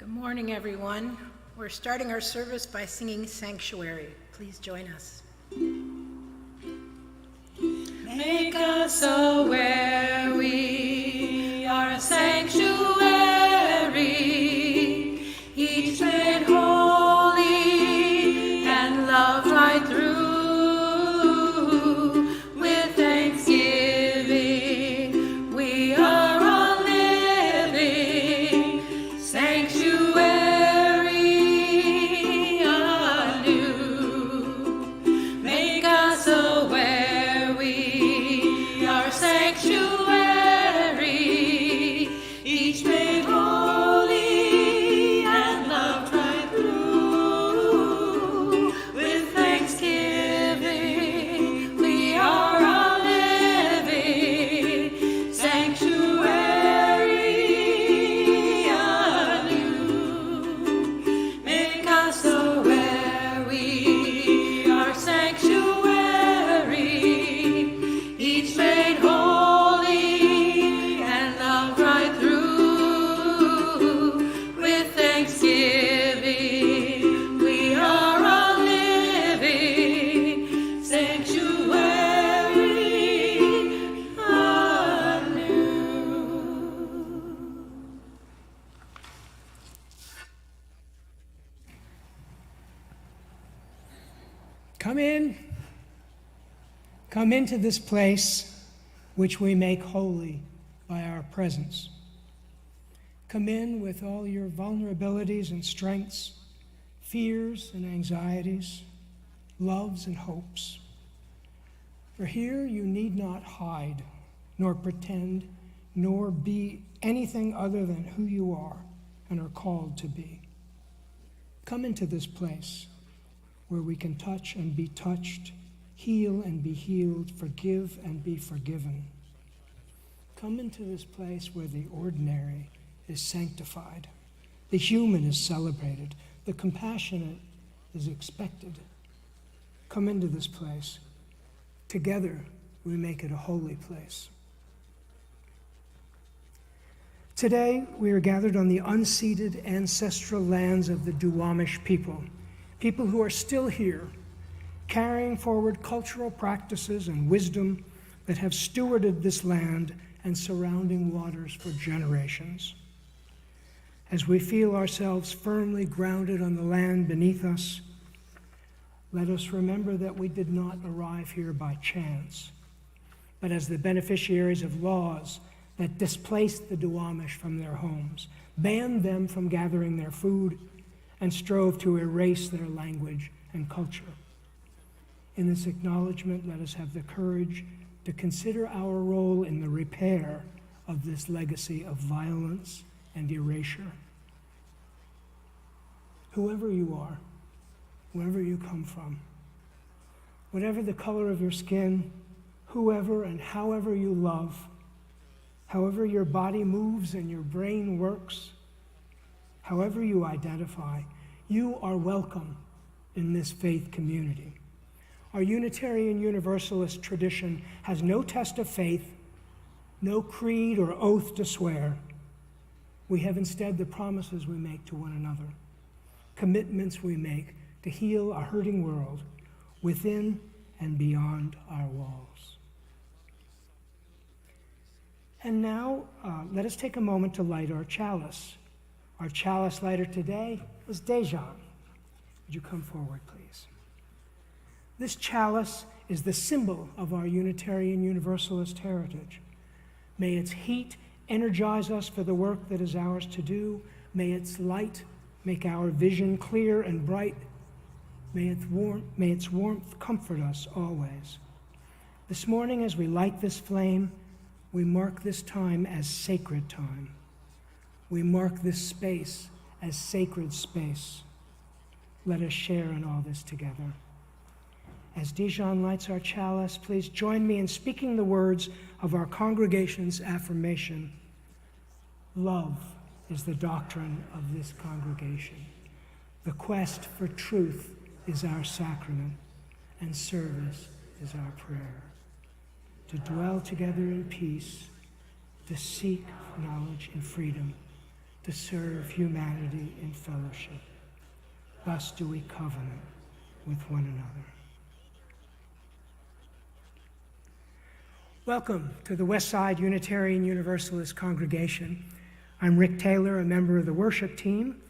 morning, everyone. We're starting our service by singing Sanctuary. Please join us. Make us aware we are a sanctuary, each made holy and loved right through. With thanksgiving, we are a living sanctuary anew. Make us aware we are sanctuary, each made holy and loved right through. With thanksgiving, we are a living sanctuary anew. Make us aware we are sanctuary, each made holy and loved right through. With thanksgiving, we are a living sanctuary anew. Come into this place which we make holy by our presence. Come in with all your vulnerabilities and strengths, fears and anxieties, loves and hopes. For here you need not hide, nor pretend, nor be anything other than who you are and are called to be. Come into this place where we can touch and be touched, heal and be healed, forgive and be forgiven. Come into this place where the ordinary is sanctified, the human is celebrated, the compassionate is expected. Come into this place. Together, we make it a holy place. Today, we are gathered on the unceded ancestral lands of the Duwamish people who are still here, carrying forward cultural practices and wisdom that have stewarded this land and surrounding waters for generations. As we feel ourselves firmly grounded on the land beneath us, let us remember that we did not arrive here by chance, but as the beneficiaries of laws that displaced the Duwamish from their homes, banned them from gathering their food, and strove to erase their language and culture. In this acknowledgement, let us have the courage to consider our role in the repair of this legacy of violence and erasure. Whoever you are, wherever you come from, whatever the color of your skin, whoever and however you love, however your body moves and your brain works, however you identify, you are welcome in this faith community. Our Unitarian Universalist tradition has no test of faith, no creed or oath to swear. We have instead the promises we make to one another, commitments we make to heal a hurting world within and beyond our walls. And now, let us take a moment to light our chalice. Our chalice lighter today is Dejan. Would you come forward, please? This chalice is the symbol of our Unitarian Universalist heritage. May its heat energize us for the work that is ours to do. May its light make our vision clear and bright. May its warmth comfort us always. This morning, as we light this flame, we mark this time as sacred time. We mark this space as sacred space. Let us share in all this together. As Dijon lights our chalice, please join me in speaking the words of our congregation's affirmation. Love is the doctrine of this congregation. The quest for truth is our sacrament, and service is our prayer. To dwell together in peace, to seek knowledge and freedom, to serve humanity in fellowship. Thus do we covenant with one another. Welcome to the Westside Unitarian Universalist Congregation. I'm Rick Taylor, a member of the worship team,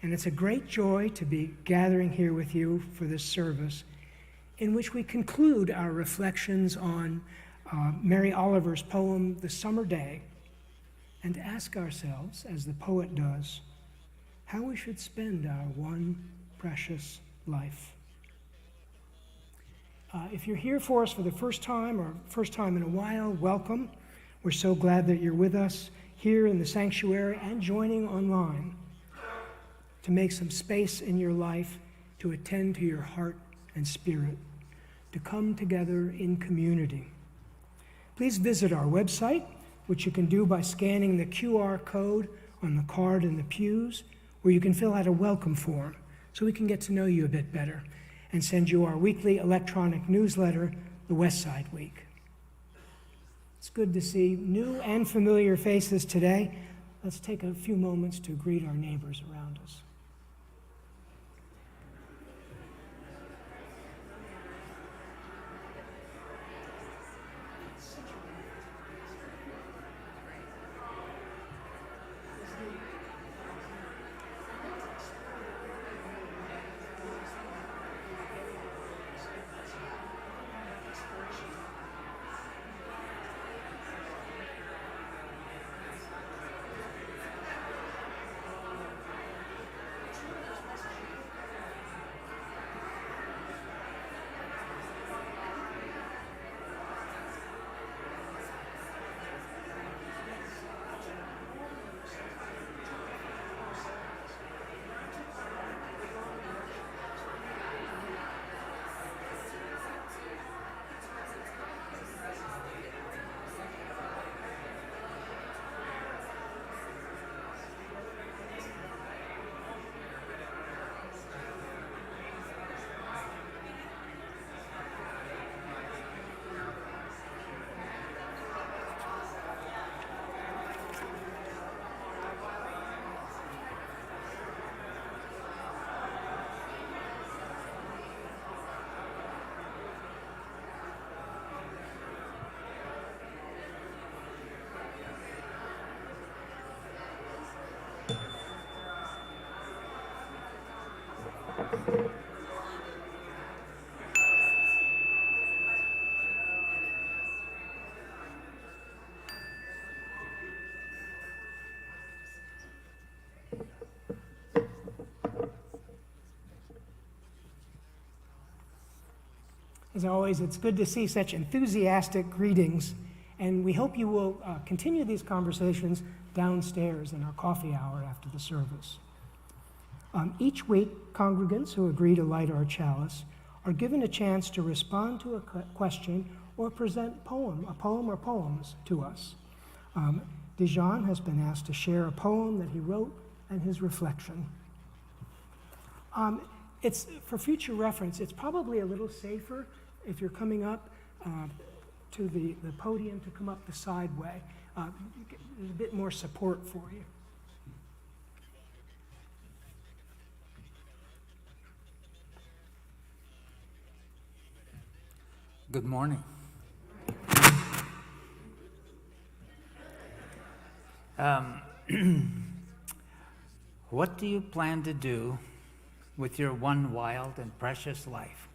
and it's a great joy to be gathering here with you for this service, in which we conclude our reflections on Mary Oliver's poem, The Summer Day, and ask ourselves, as the poet does, how we should spend our one precious life. If you're here for us for the first time or first time in a while, welcome. We're so glad that you're with us here in the sanctuary and joining online to make some space in your life to attend to your heart and spirit, to come together in community. Please visit our website, which you can do by scanning the QR code on the card in the pews, where you can fill out a welcome form so we can get to know you a bit better and send you our weekly electronic newsletter, The Westside Week. It's good to see new and familiar faces today. Let's take a few moments to greet our neighbors around us. As always, it's good to see such enthusiastic greetings, and we hope you will continue these conversations downstairs in our coffee hour after the service. Each week, congregants who agree to light our chalice are given a chance to respond to a question or present a poem or poems to us. Dijon has been asked to share a poem that he wrote and his reflection. It's for future reference, it's probably a little safer if you're coming up to the podium to come up the side way. There's a bit more support for you. Good morning. What do you plan to do with your one wild and precious life?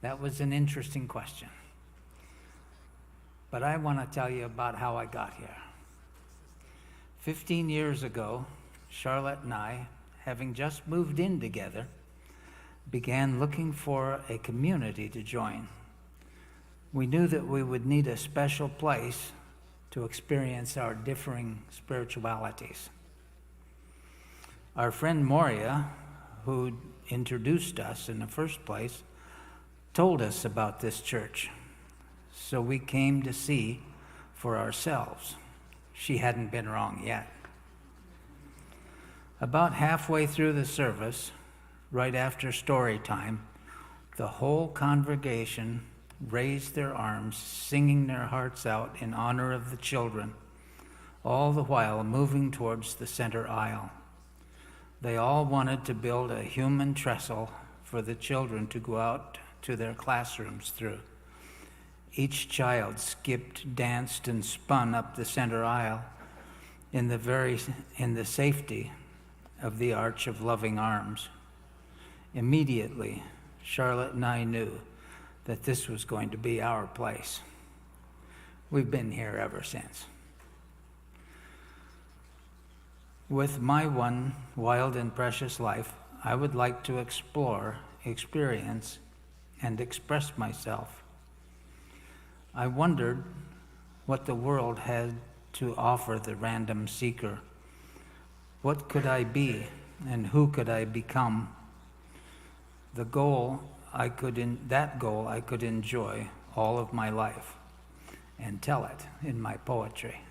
That was an interesting question. But I want to tell you about how I got here. 15 years ago, Charlotte and I, having just moved in together, began looking for a community to join. We knew that we would need a special place to experience our differing spiritualities. Our friend Moria, who introduced us in the first place, told us about this church. So we came to see for ourselves. She hadn't been wrong yet. About halfway through the service, right after story time, the whole congregation raised their arms, singing their hearts out in honor of the children, all the while moving towards the center aisle. They all wanted to build a human trestle for the children to go out to their classrooms through. Each child skipped, danced, and spun up the center aisle in the safety of the arch of loving arms. Immediately, Charlotte and I knew that this was going to be our place. We've been here ever since. With my one wild and precious life, I would like to explore, experience, and express myself. I wondered what the world had to offer the random seeker. What could I be, and who could I become? That goal I could enjoy all of my life and tell it in my poetry.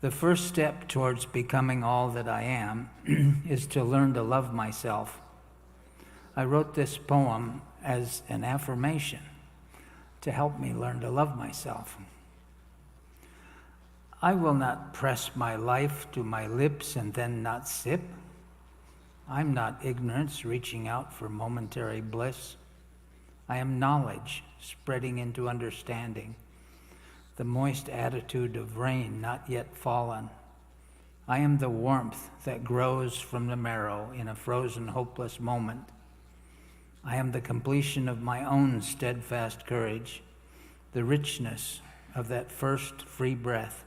The first step towards becoming all that I am is to learn to love myself. I wrote this poem as an affirmation to help me learn to love myself. I will not press my life to my lips and then not sip. I'm not ignorance reaching out for momentary bliss. I am knowledge spreading into understanding, the moist attitude of rain not yet fallen. I am the warmth that grows from the marrow in a frozen, hopeless moment. I am the completion of my own steadfast courage, the richness of that first free breath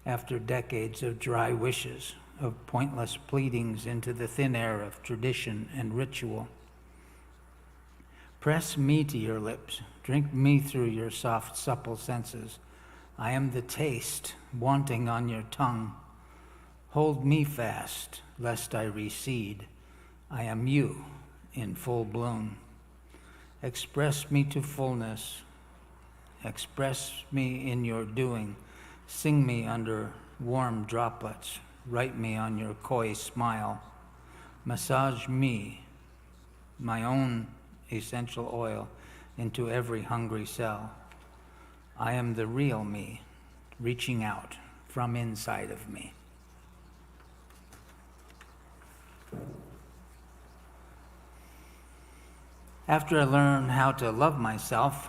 after decades of dry wishes, of pointless pleadings into the thin air of tradition and ritual. Press me to your lips, drink me through your soft, supple senses. I am the taste wanting on your tongue. Hold me fast, lest I recede. I am you in full bloom. Express me to fullness. Express me in your doing. Sing me under warm droplets. Write me on your coy smile. Massage me, my own essential oil, into every hungry cell. I am the real me, reaching out from inside of me. After I learn how to love myself,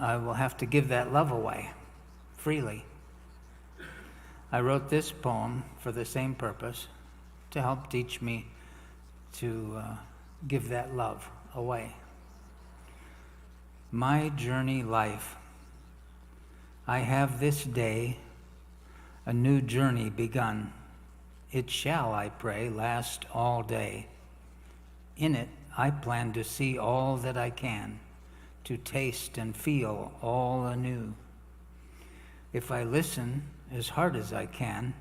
I will have to give that love away freely. I wrote this poem for the same purpose, to help teach me to give that love away. My journey life. I have this day a new journey begun. It shall, I pray, last all day. In it, I plan to see all that I can, to taste and feel all anew. If I listen as hard as I can,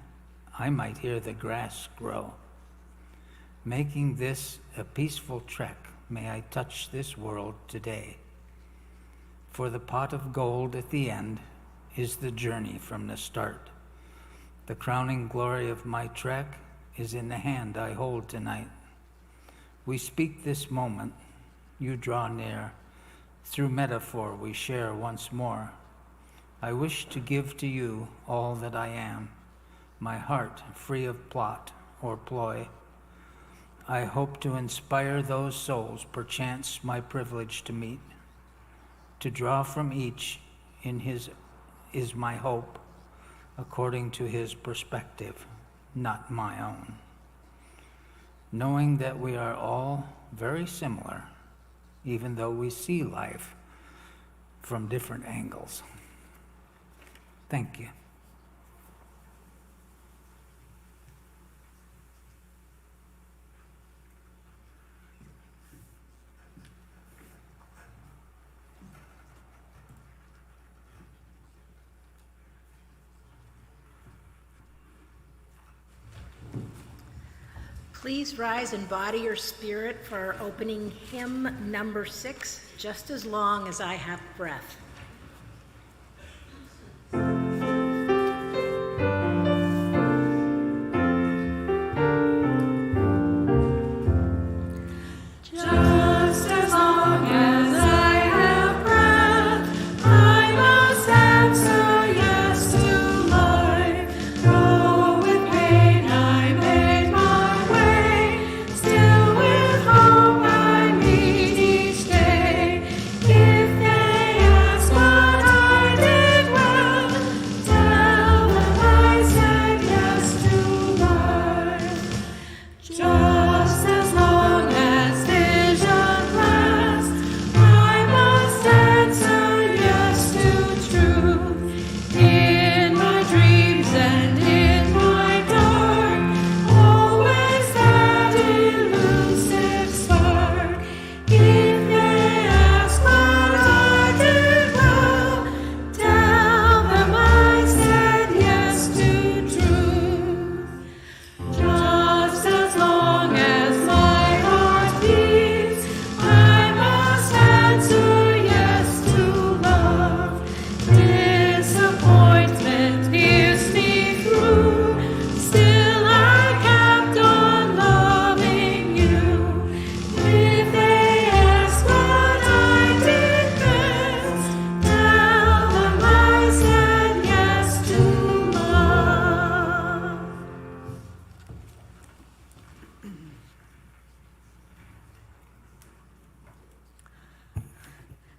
I might hear the grass grow. Making this a peaceful trek, may I touch this world today. For the pot of gold at the end is the journey from the start. The crowning glory of my trek is in the hand I hold tonight. We speak this moment, you draw near. Through metaphor we share once more. I wish to give to you all that I am, my heart free of plot or ploy. I hope to inspire those souls perchance my privilege to meet. To draw from each in his is my hope, according to his perspective, not my own. Knowing that we are all very similar, even though we see life from different angles. Thank you. Please rise and body your spirit for our opening hymn number 6, Just as Long as I Have Breath. Just as long as I have breath, I must answer yes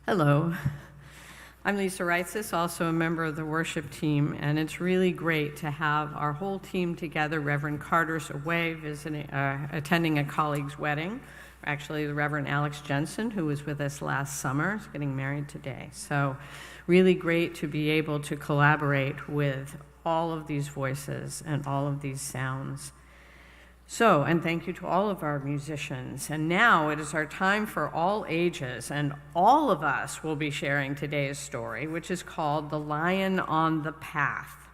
Hello. I'm Lisa Reitzes, also a member of the worship team, and it's really great to have our whole team together. Reverend Carter's away attending a colleague's wedding. Actually, the Reverend Alex Jensen, who was with us last summer, is getting married today. So really great to be able to collaborate with all of these voices and all of these sounds. So, and thank you to all of our musicians. And now it is our time for all ages, and all of us will be sharing today's story, which is called The Lion on the Path.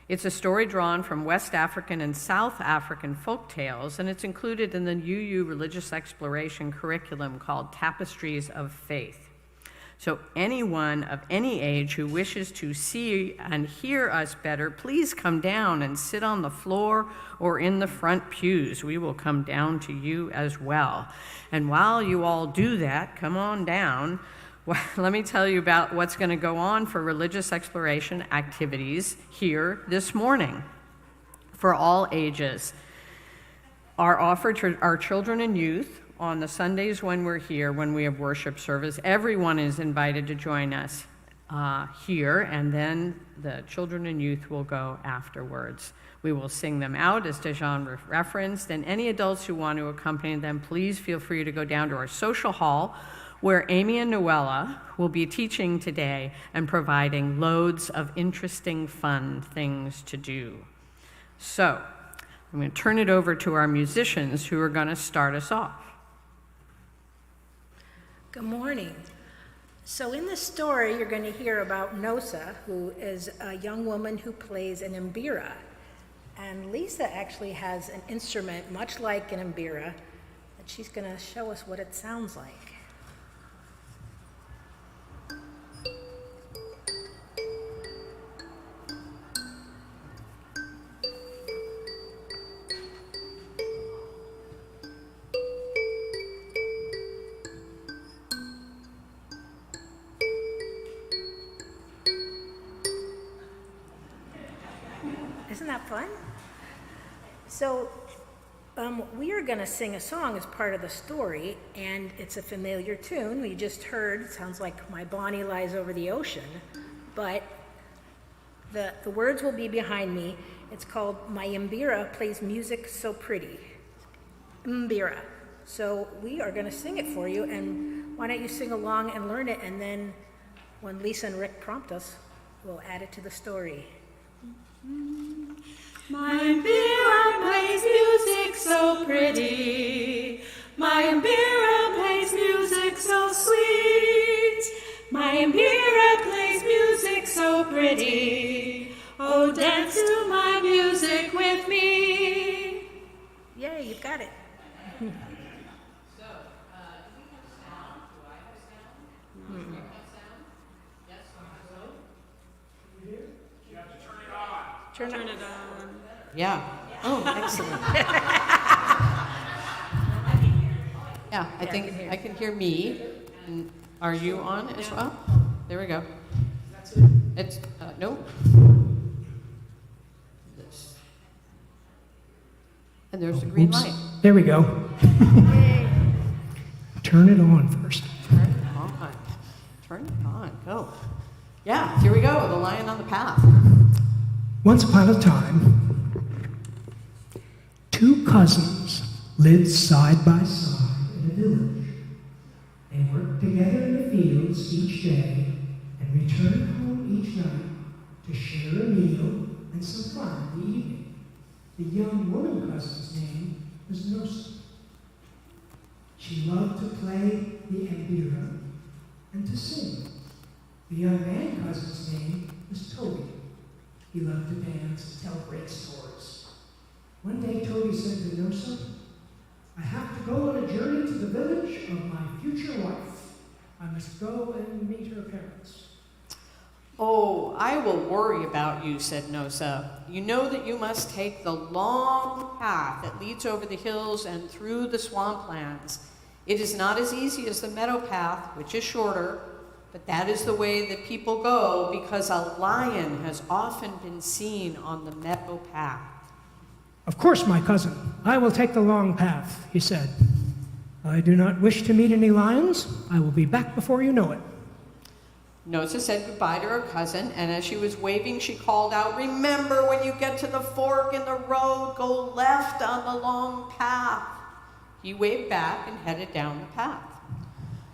It's a story drawn from West African and South African folk tales, and it's included in the UU Religious Exploration curriculum called Tapestries of Faith. So anyone of any age who wishes to see and hear us better, please come down and sit on the floor or in the front pews. We will come down to you as well. And while you all do that, come on down. Well, let me tell you about what's going to go on for religious exploration activities here this morning for all ages. Are offered to our children and youth on the Sundays when we're here, when we have worship service. Everyone is invited to join us here, and then the children and youth will go afterwards. We will sing them out, as Dejan referenced, and any adults who want to accompany them, please feel free to go down to our social hall, where Amy and Noella will be teaching today and providing loads of interesting, fun things to do. So, I'm going to turn it over to our musicians who are going to start us off. Good morning. So in this story, you're going to hear about Nosa, who is a young woman who plays an mbira. And Lisa actually has an instrument much like an mbira that she's going to show us what it sounds like. Isn't that fun? So we are going to sing a song as part of the story, and it's a familiar tune. We just heard, it sounds like My Bonnie Lies Over the Ocean, but the words will be behind me. It's called My Mbira Plays Music So Pretty. Mbira. So we are going to sing it for you, and why don't you sing along and learn it, and then when Lisa and Rick prompt us, we'll add it to the story. My mbira plays music so pretty. My mbira plays music so sweet. My mbira plays music so pretty. Oh, dance to my music with me. Yay, you've got it. So, do we have sound? Do I have sound? Do you have sound? Yes, no? You have to turn it on. Turn it on. Yeah. Oh, excellent. Yeah, I think I can hear me. And are you on as well? There we go. That's it. It's, no. This. And there's the green light. There we go. Turn it on first. Turn it on. Turn it on. Go. Yeah, here we go. The Lion on the Path. Once upon a time, two cousins lived side by side in a village. They worked together in the fields each day and returned home each night to share a meal and some fun in the evening. The young woman cousin's name was Nosa. She loved to play the mbira and to sing. The young man cousin's name was Toby. He loved to dance and tell great stories. One day, Toby said to Nosa, I have to go on a journey to the village of my future wife. I must go and meet her parents. Oh, I will worry about you, said Nosa. You know that you must take the long path that leads over the hills and through the swamplands. It is not as easy as the meadow path, which is shorter, but that is the way that people go because a lion has often been seen on the meadow path. Of course, my cousin, I will take the long path, he said. I do not wish to meet any lions. I will be back before you know it. Nosa said goodbye to her cousin, and as she was waving, she called out, "Remember, when you get to the fork in the road, go left on the long path." He waved back and headed down the path.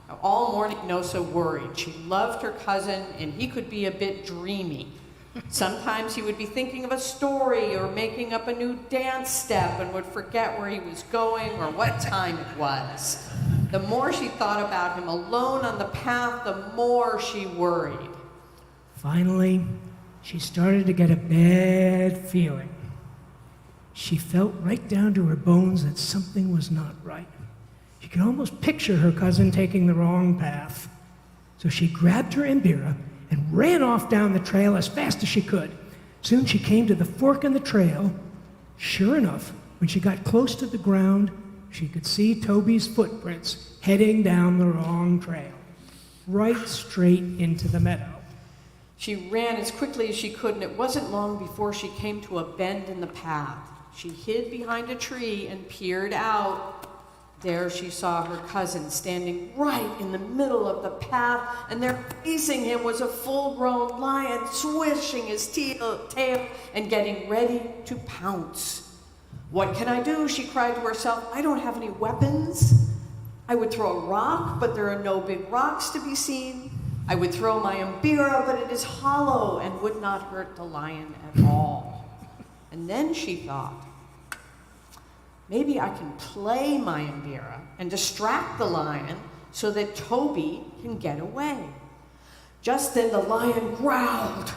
Now, all morning, Nosa worried. She loved her cousin, and he could be a bit dreamy. Sometimes he would be thinking of a story or making up a new dance step and would forget where he was going or what time it was. The more she thought about him alone on the path, the more she worried. Finally, she started to get a bad feeling. She felt right down to her bones that something was not right. She could almost picture her cousin taking the wrong path. So she grabbed her Mbira and ran off down the trail as fast as she could. Soon she came to the fork in the trail. Sure enough, when she got close to the ground, she could see Toby's footprints heading down the wrong trail, right straight into the meadow. She ran as quickly as she could, and it wasn't long before she came to a bend in the path. She hid behind a tree and peered out. There she saw her cousin standing right in the middle of the path, and there facing him was a full-grown lion, swishing his tail and getting ready to pounce. "What can I do?" she cried to herself. "I don't have any weapons. I would throw a rock, but there are no big rocks to be seen. I would throw my Mbira, but it is hollow and would not hurt the lion at all." And then she thought, maybe I can play my Mbira and distract the lion so that Toby can get away. Just then the lion growled.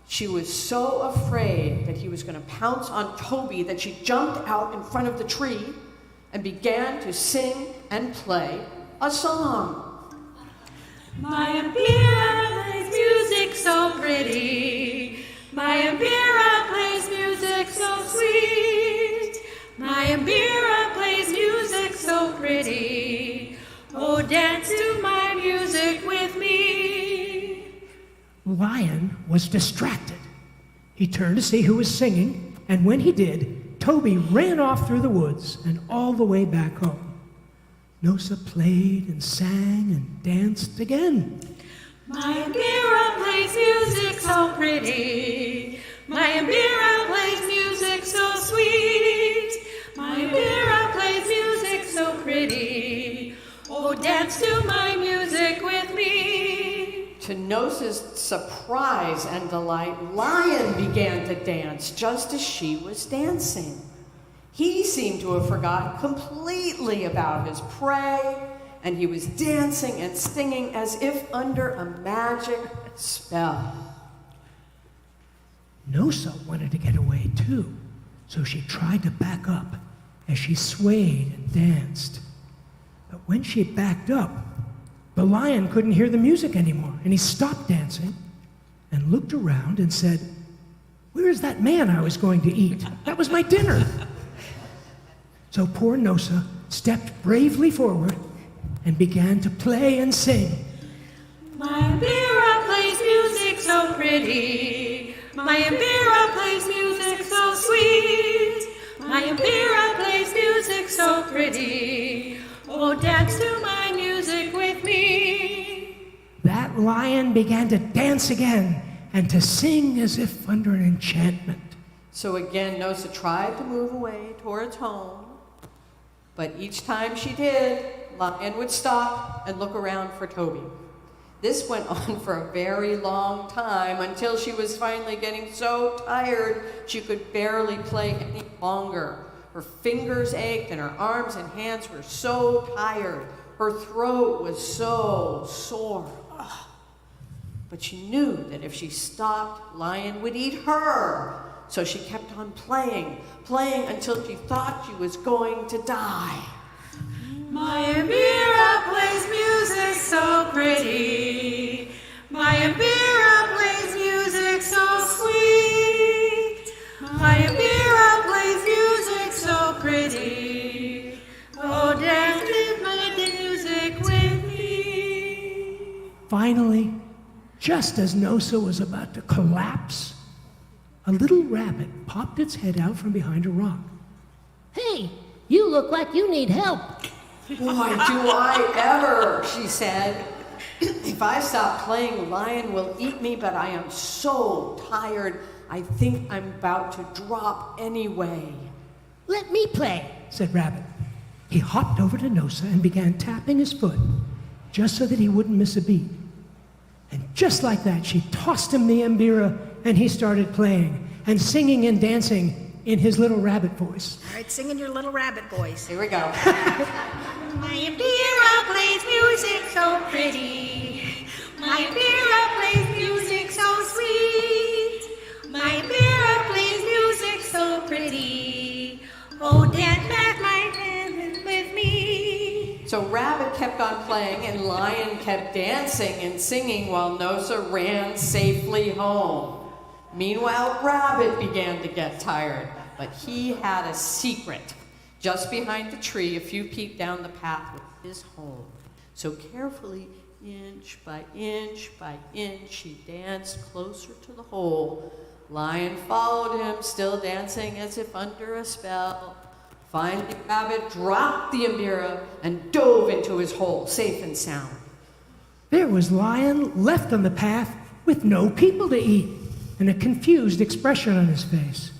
She was so afraid that he was going to pounce on Toby that she jumped out in front of the tree and began to sing and play a song. My Mbira plays music so pretty. My Mbira plays music so sweet. My Mbira plays music so pretty. Oh, dance to my music with me. Lion was distracted. He turned to see who was singing, and when he did, Toby ran off through the woods and all the way back home. Nosa played and sang and danced again. My Mbira plays music so pretty. My Mbira plays music so sweet. My Mbira plays music so pretty. Oh, dance to my music with me. To Nosa's surprise and delight, Lion began to dance just as she was dancing. He seemed to have forgotten completely about his prey, and he was dancing and singing as if under a magic spell. Nosa wanted to get away too, so she tried to back up as she swayed and danced. But when she backed up, the lion couldn't hear the music anymore, and he stopped dancing and looked around and said, "Where is that man I was going to eat? That was my dinner." So poor Nosa stepped bravely forward and began to play and sing. My Mbira plays music so pretty. My Mbira plays music so sweet. My Mbira plays music so pretty. Oh, dance to my music with me. That lion began to dance again and to sing as if under an enchantment. So again, Nosa tried to move away towards home, but each time she did, Lion would stop and look around for Toby. This went on for a very long time until she was finally getting so tired she could barely play any longer. Her fingers ached and her arms and hands were so tired. Her throat was so sore. Ugh. But she knew that if she stopped, Lion would eat her. So she kept on playing until she thought she was going to die. My Mbira plays music so pretty. My Mbira plays music so sweet. My Mbira plays music so pretty. Oh, dance to my music with me. Finally, just as Nosa was about to collapse, a little rabbit popped its head out from behind a rock. "Hey, you look like you need help." Boy, do I ever, she said. If I stop playing, Lion will eat me, but I am so tired, I think I'm about to drop anyway. Let me play, said Rabbit. He hopped over to Nosa and began tapping his foot, just so that he wouldn't miss a beat. And just like that, she tossed him the mbira, and he started playing and singing and dancing in his little rabbit voice. All right, sing in your little rabbit voice. Here we go. My mbira plays music so pretty. My mbira plays music so sweet. My mbira plays music so pretty. Oh, dance back my dance with me. So Rabbit kept on playing and Lion kept dancing and singing while Nosa ran safely home. Meanwhile, Rabbit began to get tired, but he had a secret. Just behind the tree, a few feet down the path was his home. So carefully, inch by inch by inch, he danced closer to the hole. Lion followed him, still dancing as if under a spell. Finally, Rabbit dropped the mbira and dove into his hole, safe and sound. There was Lion left on the path with no people to eat and a confused expression on his face.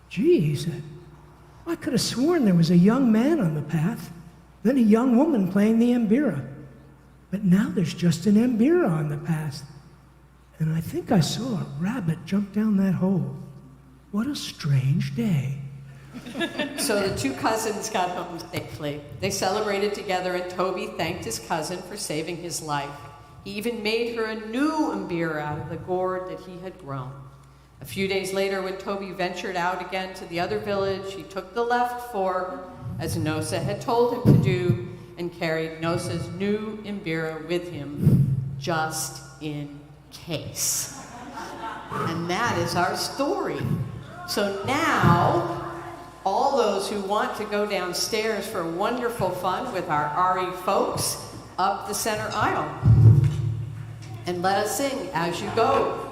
Geez, I could have sworn there was a young man on the path, then a young woman playing the mbira. But now there's just an mbira on the path. And I think I saw a rabbit jump down that hole. What a strange day. So the two cousins got home safely. They celebrated together, and Toby thanked his cousin for saving his life. He even made her a new mbira out of the gourd that he had grown. A few days later, when Toby ventured out again to the other village, he took the left fork, as Nosa had told him to do, and carried Nosa's new mbira with him, just in case. And that is our story. So now, all those who want to go downstairs for wonderful fun with our RE folks, up the center aisle. And let us sing as you go.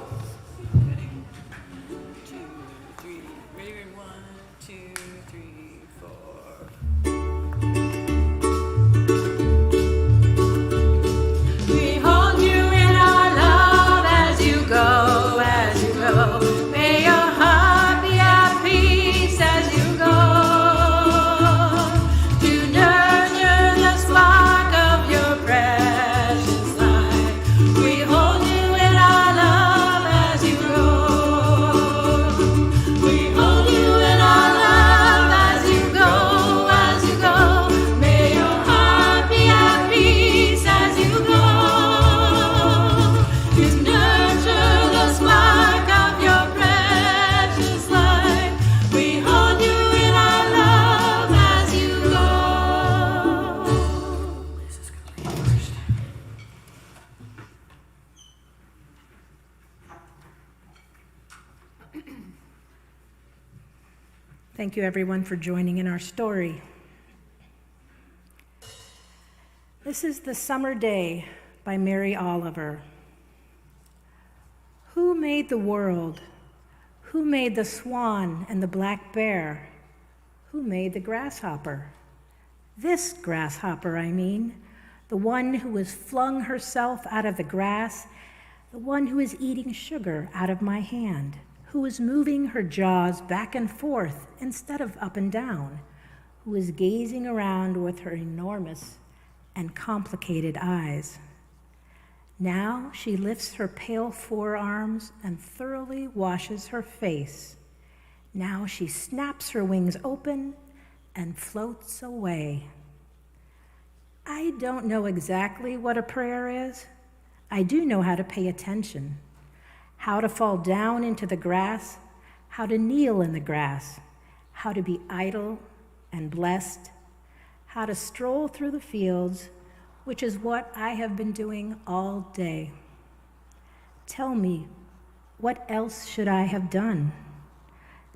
Thank you, everyone, for joining in our story. This is The Summer Day by Mary Oliver. Who made the world? Who made the swan and the black bear? Who made the grasshopper? This grasshopper, I mean, the one who has flung herself out of the grass, the one who is eating sugar out of my hand, who is moving her jaws back and forth instead of up and down, who is gazing around with her enormous and complicated eyes. Now she lifts her pale forearms and thoroughly washes her face. Now she snaps her wings open and floats away. I don't know exactly what a prayer is. I do know how to pay attention, how to fall down into the grass, how to kneel in the grass, how to be idle and blessed, how to stroll through the fields, which is what I have been doing all day. Tell me, what else should I have done?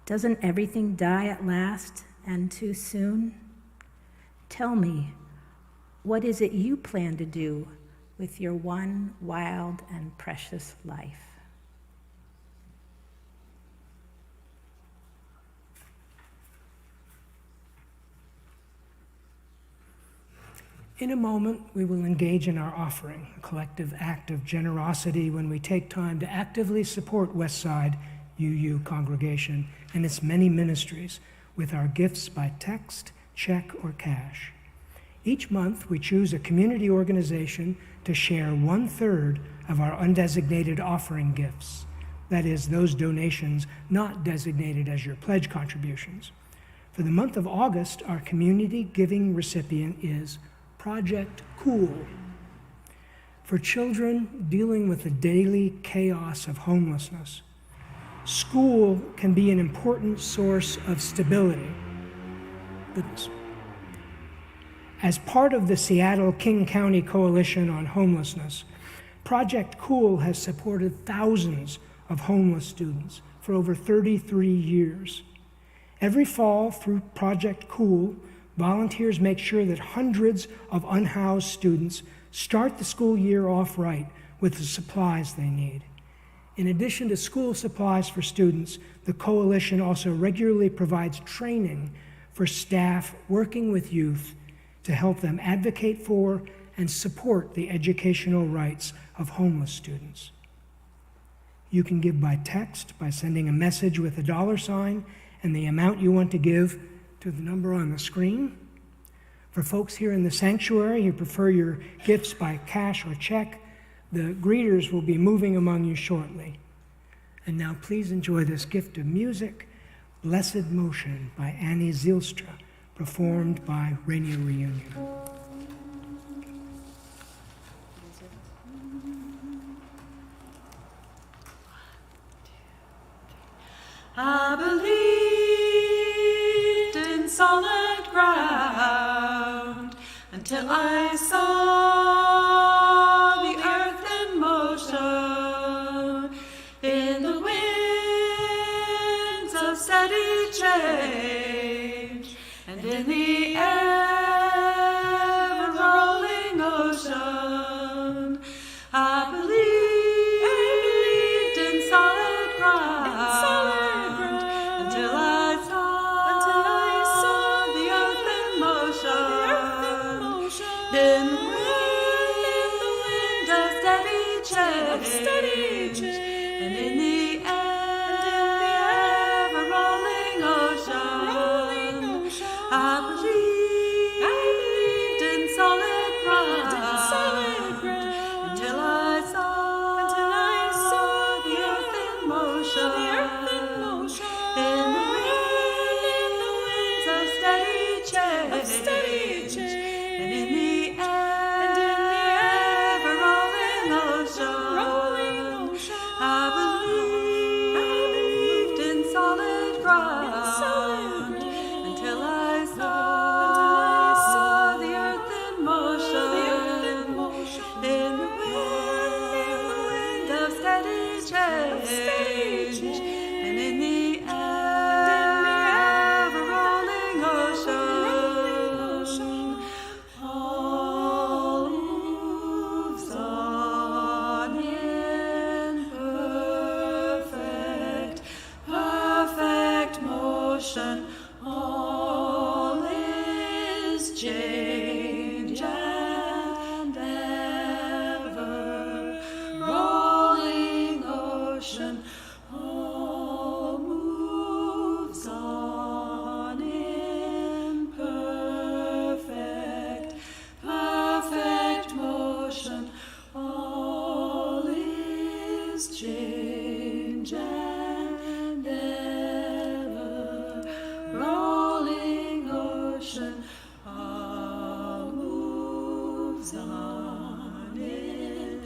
Doesn't everything die at last and too soon? Tell me, what is it you plan to do with your one wild and precious life? In a moment, we will engage in our offering, a collective act of generosity when we take time to actively support Westside UU congregation and its many ministries with our gifts by text, check, or cash. Each month, we choose a community organization to share 1/3 of our undesignated offering gifts. That is, those donations not designated as your pledge contributions. For the month of August, our community giving recipient is Project Cool. For children dealing with the daily chaos of homelessness, school can be an important source of stability. Goodness. As part of the Seattle-King County Coalition on Homelessness, Project Cool has supported thousands of homeless students for over 33 years. Every fall through Project Cool, volunteers make sure that hundreds of unhoused students start the school year off right with the supplies they need. In addition to school supplies for students, the coalition also regularly provides training for staff working with youth to help them advocate for and support the educational rights of homeless students. You can give by text by sending a message with a $sign and the amount you want to give to the number on the screen. For folks here in the sanctuary who prefer your gifts by cash or check, the greeters will be moving among you shortly. And now please enjoy this gift of music, Blessed Motion by Annie Zielstra, performed by Rainier Reunion. I believed in solid ground until I saw the earth in motion, in the winds of steady change, and in the ever-rolling ocean. I believed in solid ground. In the wind of steady change, and in the ever-rolling ocean, I believed in solid ground until I saw the earth in motion. In the winds of steady change, and in the ever-rolling ocean, I believed in solid ground until I saw the earth in motion. In the wind of steady change, and in the ever-rolling ocean, all moves on in perfect motion. All is change and ever-rolling ocean. All moves on in perfect motion. All is change and ever-rolling ocean. All moves on in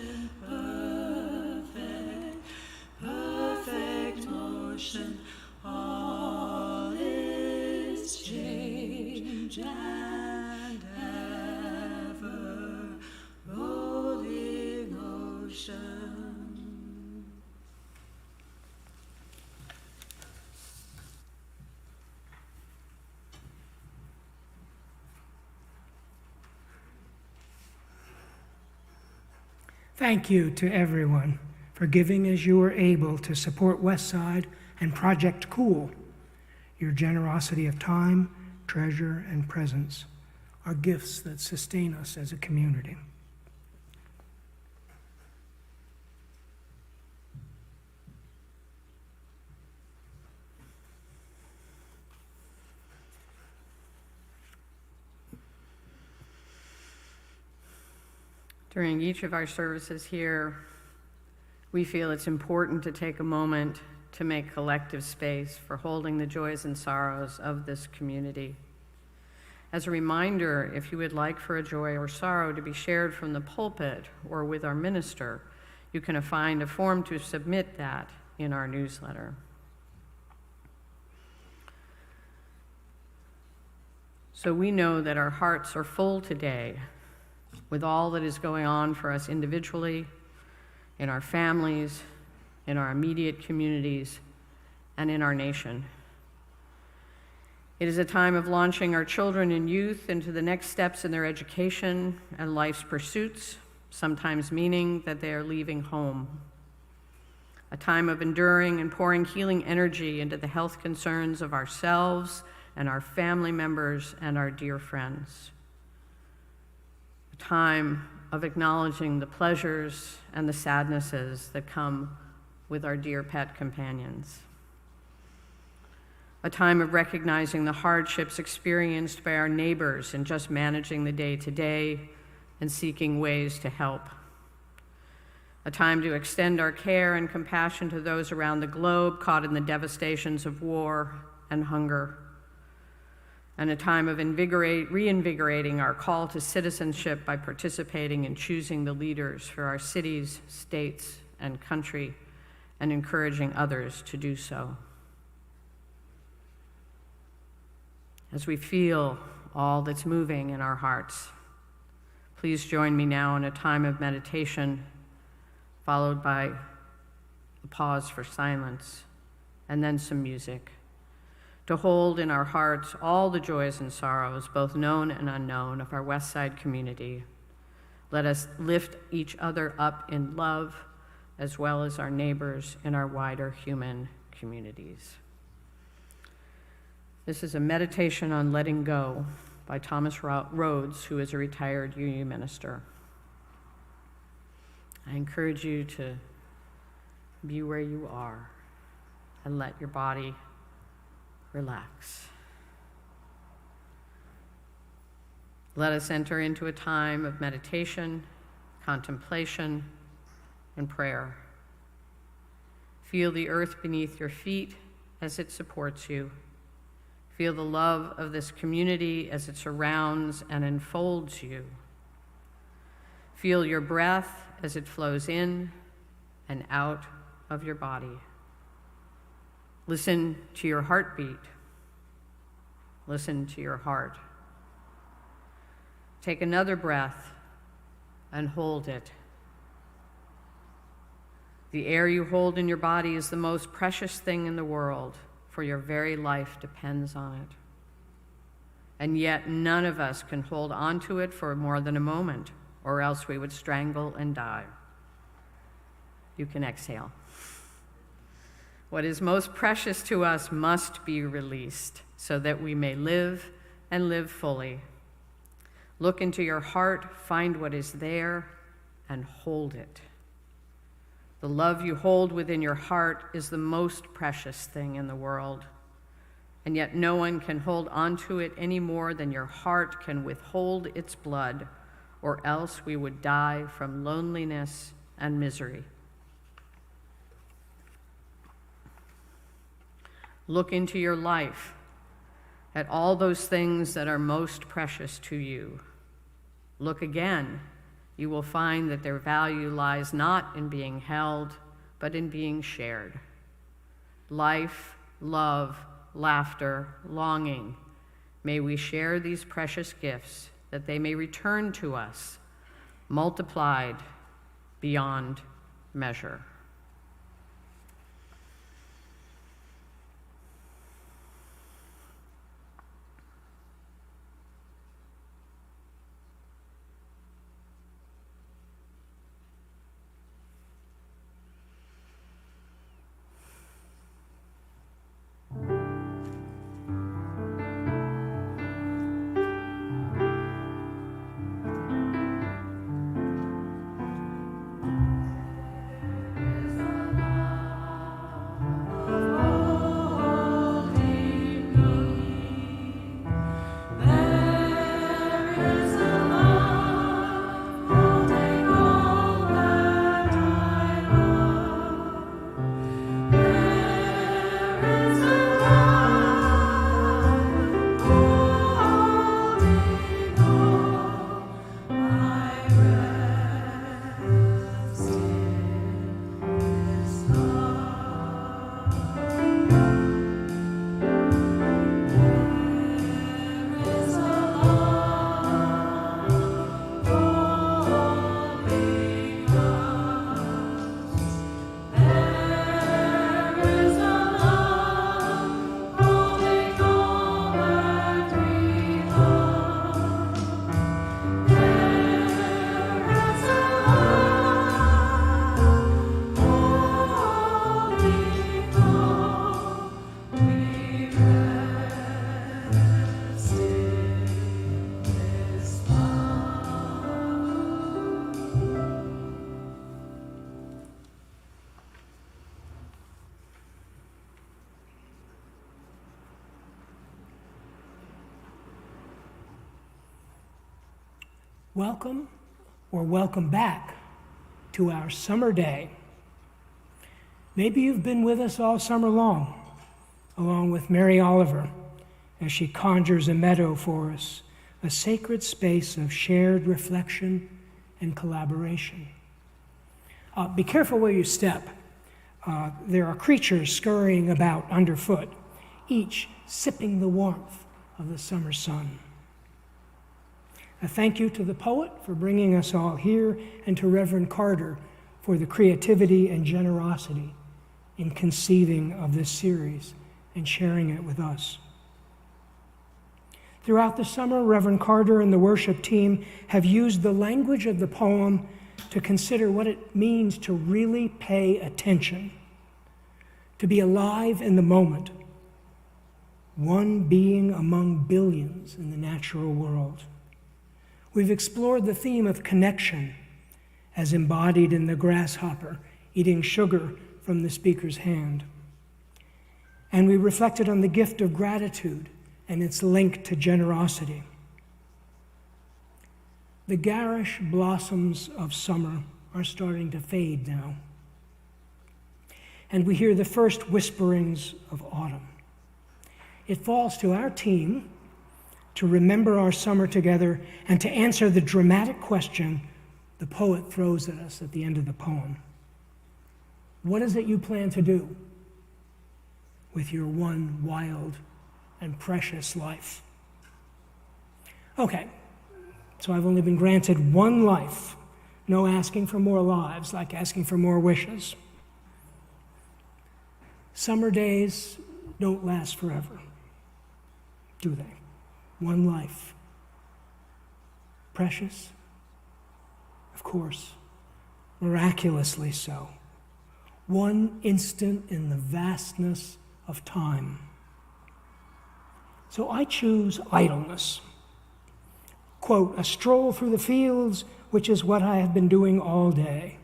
perfect motion. All is change and ever-rolling ocean. Thank you to everyone for giving as you were able to support Westside and Project Cool. Your generosity of time, treasure, and presence are gifts that sustain us as a community. During each of our services here, we feel it's important to take a moment to make collective space for holding the joys and sorrows of this community. As a reminder, if you would like for a joy or sorrow to be shared from the pulpit or with our minister, you can find a form to submit that in our newsletter. So we know that our hearts are full today with all that is going on for us individually, in our families, in our immediate communities, and in our nation. It is a time of launching our children and youth into the next steps in their education and life's pursuits, sometimes meaning that they are leaving home. A time of enduring and pouring healing energy into the health concerns of ourselves and our family members and our dear friends. A time of acknowledging the pleasures and the sadnesses that come with our dear pet companions. A time of recognizing the hardships experienced by our neighbors in just managing the day-to-day and seeking ways to help. A time to extend our care and compassion to those around the globe caught in the devastations of war and hunger. And a time of reinvigorating our call to citizenship by participating in choosing the leaders for our cities, states, and country, and encouraging others to do so. As we feel all that's moving in our hearts, please join me now in a time of meditation, followed by a pause for silence, and then some music, to hold in our hearts all the joys and sorrows, both known and unknown, of our West Side community. Let us lift each other up in love, as well as our neighbors in our wider human communities. This is a meditation on letting go by Thomas Rhodes, who is a retired union minister. I encourage you to be where you are and let your body relax. Let us enter into a time of meditation, contemplation, and prayer. Feel the earth beneath your feet as it supports you. Feel the love of this community as it surrounds and enfolds you. Feel your breath as it flows in and out of your body. Listen to your heartbeat. Listen to your heart. Take another breath and hold it. The air you hold in your body is the most precious thing in the world, for your very life depends on it. And yet none of us can hold on to it for more than a moment, or else we would strangle and die. You can exhale. What is most precious to us must be released so that we may live and live fully. Look into your heart, find what is there, and hold it. The love you hold within your heart is the most precious thing in the world, and yet no one can hold onto it any more than your heart can withhold its blood, or else we would die from loneliness and misery. Look into your life at all those things that are most precious to you. Look again. You will find that their value lies not in being held, but in being shared. Life, love, laughter, longing. May we share these precious gifts that they may return to us, multiplied beyond measure. Welcome or welcome back to our summer day. Maybe you've been with us all summer long, along with Mary Oliver, as she conjures a meadow for us, a sacred space of shared reflection and collaboration. Be careful where you step. There are creatures scurrying about underfoot, each sipping the warmth of the summer sun. A thank you to the poet for bringing us all here, and to Reverend Carter for the creativity and generosity in conceiving of this series and sharing it with us. Throughout the summer, Reverend Carter and the worship team have used the language of the poem to consider what it means to really pay attention, to be alive in the moment, one being among billions in the natural world. We've explored the theme of connection as embodied in the grasshopper eating sugar from the speaker's hand. And we reflected on the gift of gratitude and its link to generosity. The garish blossoms of summer are starting to fade now, and we hear the first whisperings of autumn. It falls to our team to remember our summer together and to answer the dramatic question the poet throws at us at the end of the poem. What is it you plan to do with your one wild and precious life? Okay, so I've only been granted one life. No asking for more lives, like asking for more wishes. Summer days don't last forever, do they? One life. Precious? Of course. Miraculously so. One instant in the vastness of time. So I choose idleness. Quote, a stroll through the fields, which is what I have been doing all day.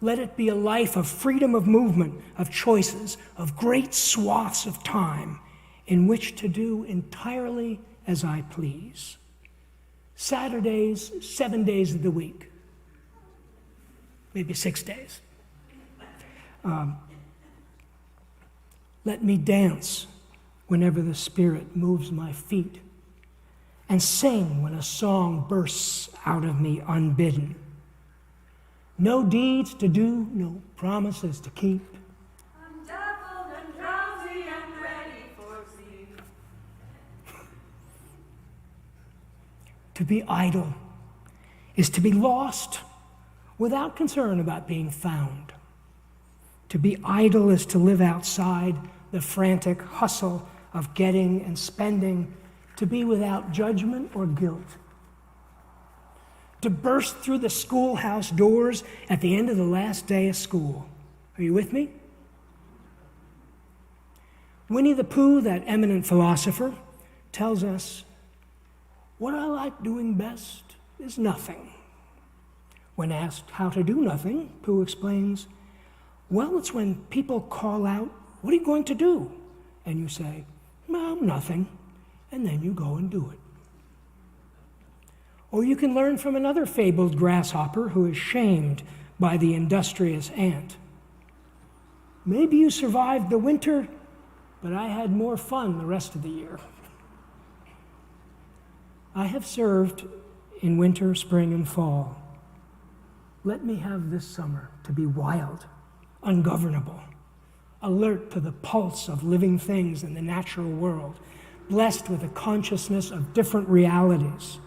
Let it be a life of freedom of movement, of choices, of great swaths of time, in which to do entirely as I please. Saturdays, 7 days of the week. Maybe 6 days. Let me dance whenever the Spirit moves my feet, and sing when a song bursts out of me unbidden. No deeds to do, no promises to keep. I'm dappled and drowsy and ready for sleep. To be idle is to be lost without concern about being found. To be idle is to live outside the frantic hustle of getting and spending, to be without judgment or guilt. To burst through the schoolhouse doors at the end of the last day of school. Are you with me? Winnie the Pooh, that eminent philosopher, tells us, what I like doing best is nothing. When asked how to do nothing, Pooh explains, well, it's when people call out, what are you going to do? And you say, well, nothing. And then you go and do it. Or you can learn from another fabled grasshopper who is shamed by the industrious ant. Maybe you survived the winter, but I had more fun the rest of the year. I have served in winter, spring, and fall. Let me have this summer to be wild, ungovernable, alert to the pulse of living things in the natural world, blessed with a consciousness of different realities,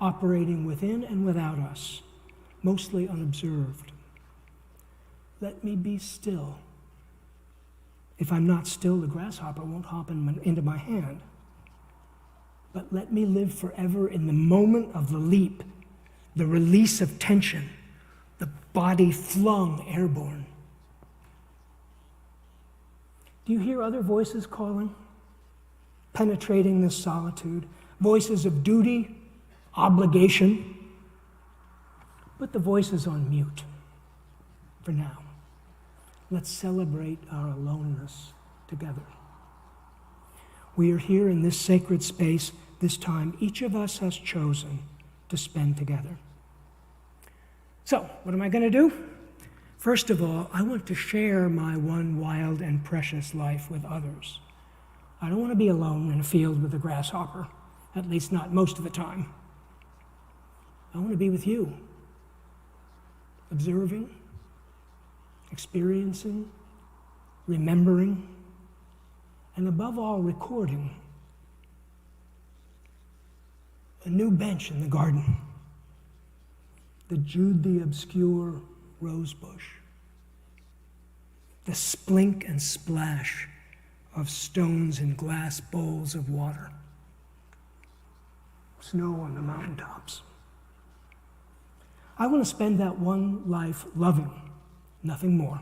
operating within and without us, mostly unobserved. Let me be still. If I'm not still, the grasshopper won't hop into my hand. But let me live forever in the moment of the leap, the release of tension, the body flung airborne. Do you hear other voices calling, penetrating this solitude? Voices of duty, obligation. Put the voices on mute for now. Let's celebrate our aloneness together. We are here in this sacred space, this time each of us has chosen to spend together. So, what am I going to do? First of all, I want to share my one wild and precious life with others. I don't want to be alone in a field with a grasshopper, at least not most of the time. I want to be with you, observing, experiencing, remembering, and above all, recording. A new bench in the garden, the Jude the Obscure rose bush, the splink and splash of stones in glass bowls of water, snow on the mountaintops. I want to spend that one life loving, nothing more.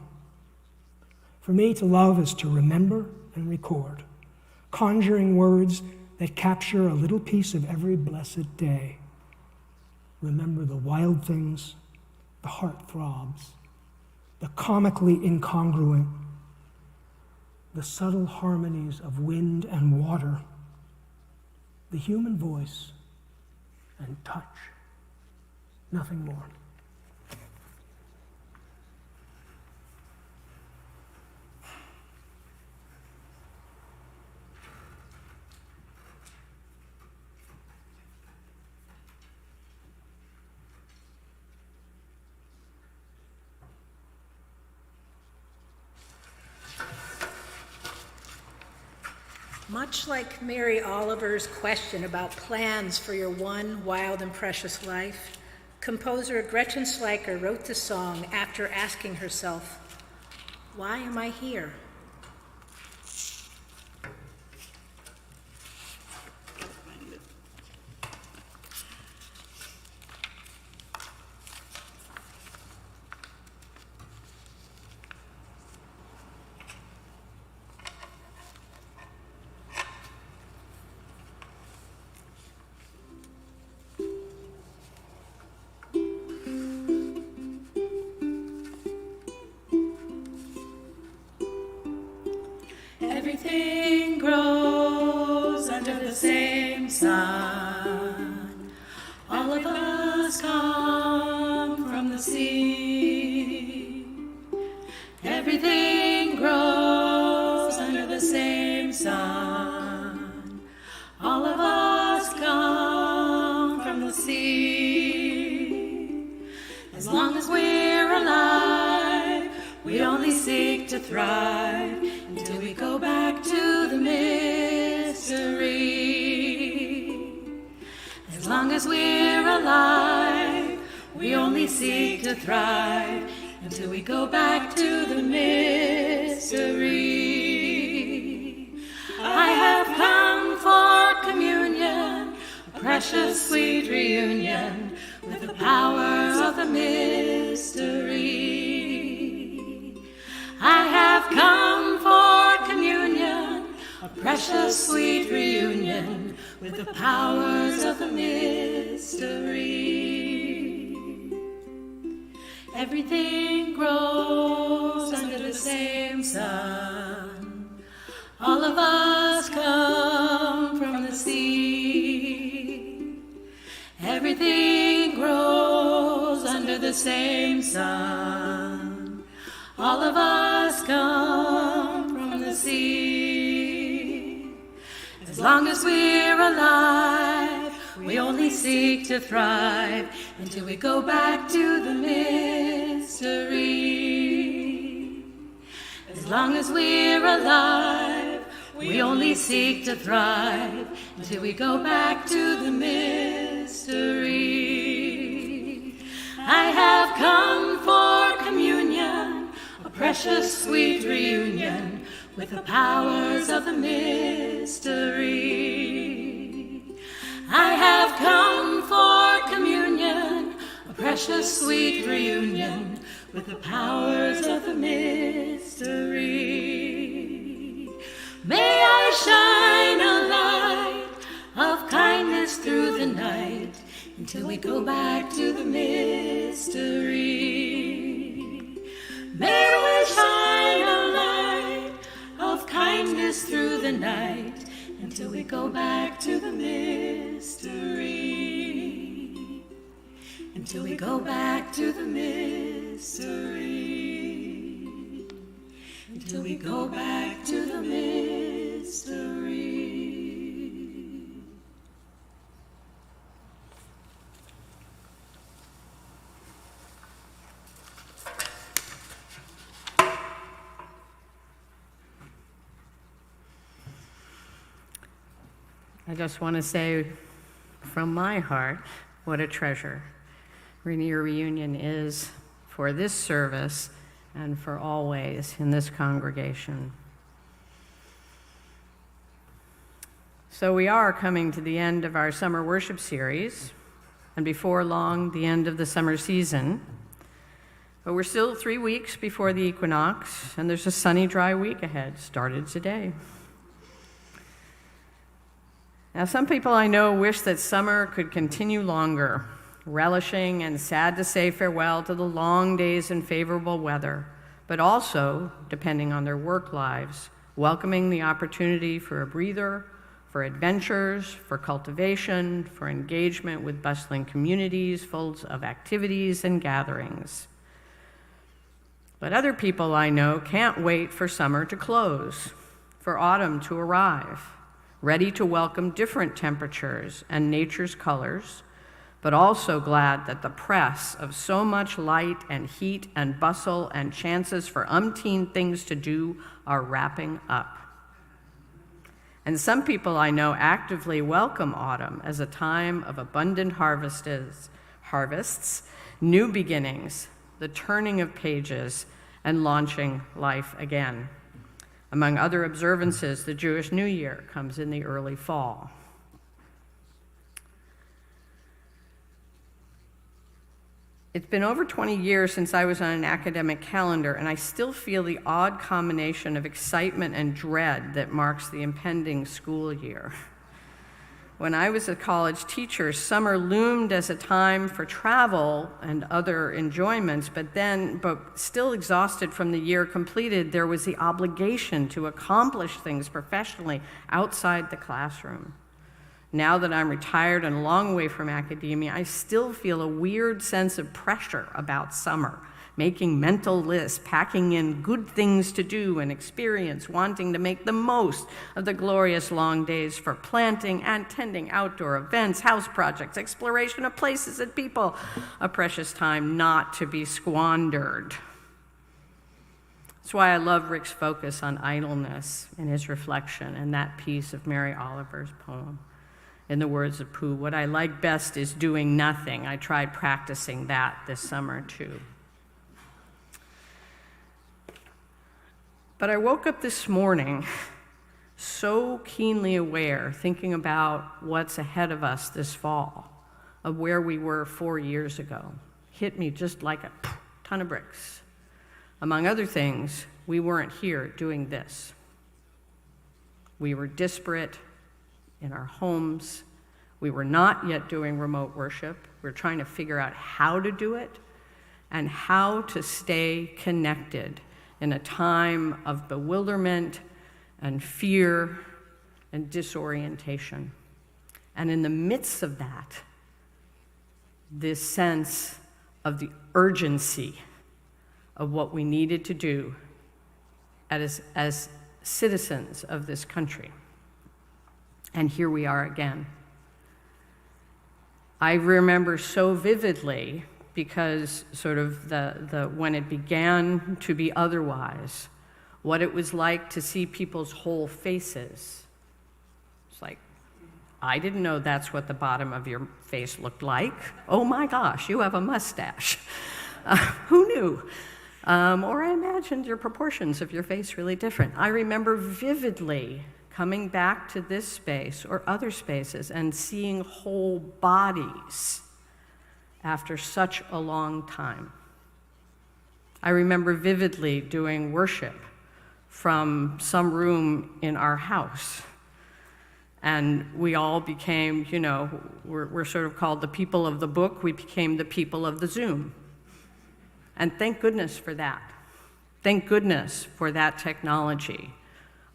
For me, to love is to remember and record, conjuring words that capture a little piece of every blessed day. Remember the wild things, the heart throbs, the comically incongruent, the subtle harmonies of wind and water, the human voice and touch, nothing more. Much like Mary Oliver's question about plans for your one wild and precious life, composer Gretchen Schleicher wrote the song after asking herself, "Why am I here?" Everything grows under the same sun. All of us come from the sea. Everything grows under the same sun. All of us come from the sea. As long as we're alive, we only seek to thrive until we go back to the mystery. As long as we're alive, we only seek to thrive until we go back to the mystery. I have come for communion, a precious sweet reunion with the powers of the mystery. I have come for communion, a precious sweet reunion with the powers of the mystery. Everything grows under the same sun. All of us come from the sea. Everything grows under the same sun. All of us come from the sea. As long as we're alive, we only seek to thrive until we go back to the mystery. As long as we're alive, we only seek to thrive until we go back to the mystery. I have come for communion, a precious sweet reunion with the powers of the mystery. I have come for communion, a precious sweet reunion with the powers of the mystery. May I shine a light of kindness through the night until we go back to the mystery. May we shine a light of kindness through the night until we go back to the mystery. until we go back to the mystery, until we go back to the mystery. I just want to say from my heart, what a treasure Rainier Reunion is for this service and for always in this congregation. So we are coming to the end of our summer worship series, and before long, the end of the summer season. But we're still 3 weeks before the equinox, and there's a sunny, dry week ahead, started today. Now, some people I know wish that summer could continue longer, relishing and sad to say farewell to the long days and favorable weather, but also, depending on their work lives, welcoming the opportunity for a breather, for adventures, for cultivation, for engagement with bustling communities full of activities and gatherings. But other people I know can't wait for summer to close, for autumn to arrive, ready to welcome different temperatures and nature's colors, but also glad that the press of so much light and heat and bustle and chances for umpteen things to do are wrapping up. And some people I know actively welcome autumn as a time of abundant harvests, new beginnings, the turning of pages, and launching life again. Among other observances, the Jewish New Year comes in the early fall. It's been over 20 years since I was on an academic calendar, and I still feel the odd combination of excitement and dread that marks the impending school year. When I was a college teacher, summer loomed as a time for travel and other enjoyments, but still exhausted from the year completed, there was the obligation to accomplish things professionally outside the classroom. Now that I'm retired and a long way from academia, I still feel a weird sense of pressure about summer, making mental lists, packing in good things to do and experience, wanting to make the most of the glorious long days for planting and tending outdoor events, house projects, exploration of places and people, a precious time not to be squandered. That's why I love Rick's focus on idleness in his reflection and that piece of Mary Oliver's poem. In the words of Pooh, what I like best is doing nothing. I tried practicing that this summer too. But I woke up this morning so keenly aware, thinking about what's ahead of us this fall, of where we were 4 years ago. Hit me just like a ton of bricks. Among other things, we weren't here doing this. We were disparate in our homes. We were not yet doing remote worship. We were trying to figure out how to do it and how to stay connected in a time of bewilderment and fear and disorientation. And in the midst of that, this sense of the urgency of what we needed to do as citizens of this country. And here we are again. I remember so vividly, because sort of when it began to be otherwise, what it was like to see people's whole faces. It's like, I didn't know that's what the bottom of your face looked like. Oh my gosh, you have a mustache. Who knew? Or I imagined your proportions of your face really different. I remember vividly coming back to this space or other spaces and seeing whole bodies after such a long time. I remember vividly doing worship from some room in our house. And we all became, we're sort of called the people of the book. We became the people of the Zoom. And thank goodness for that. Thank goodness for that technology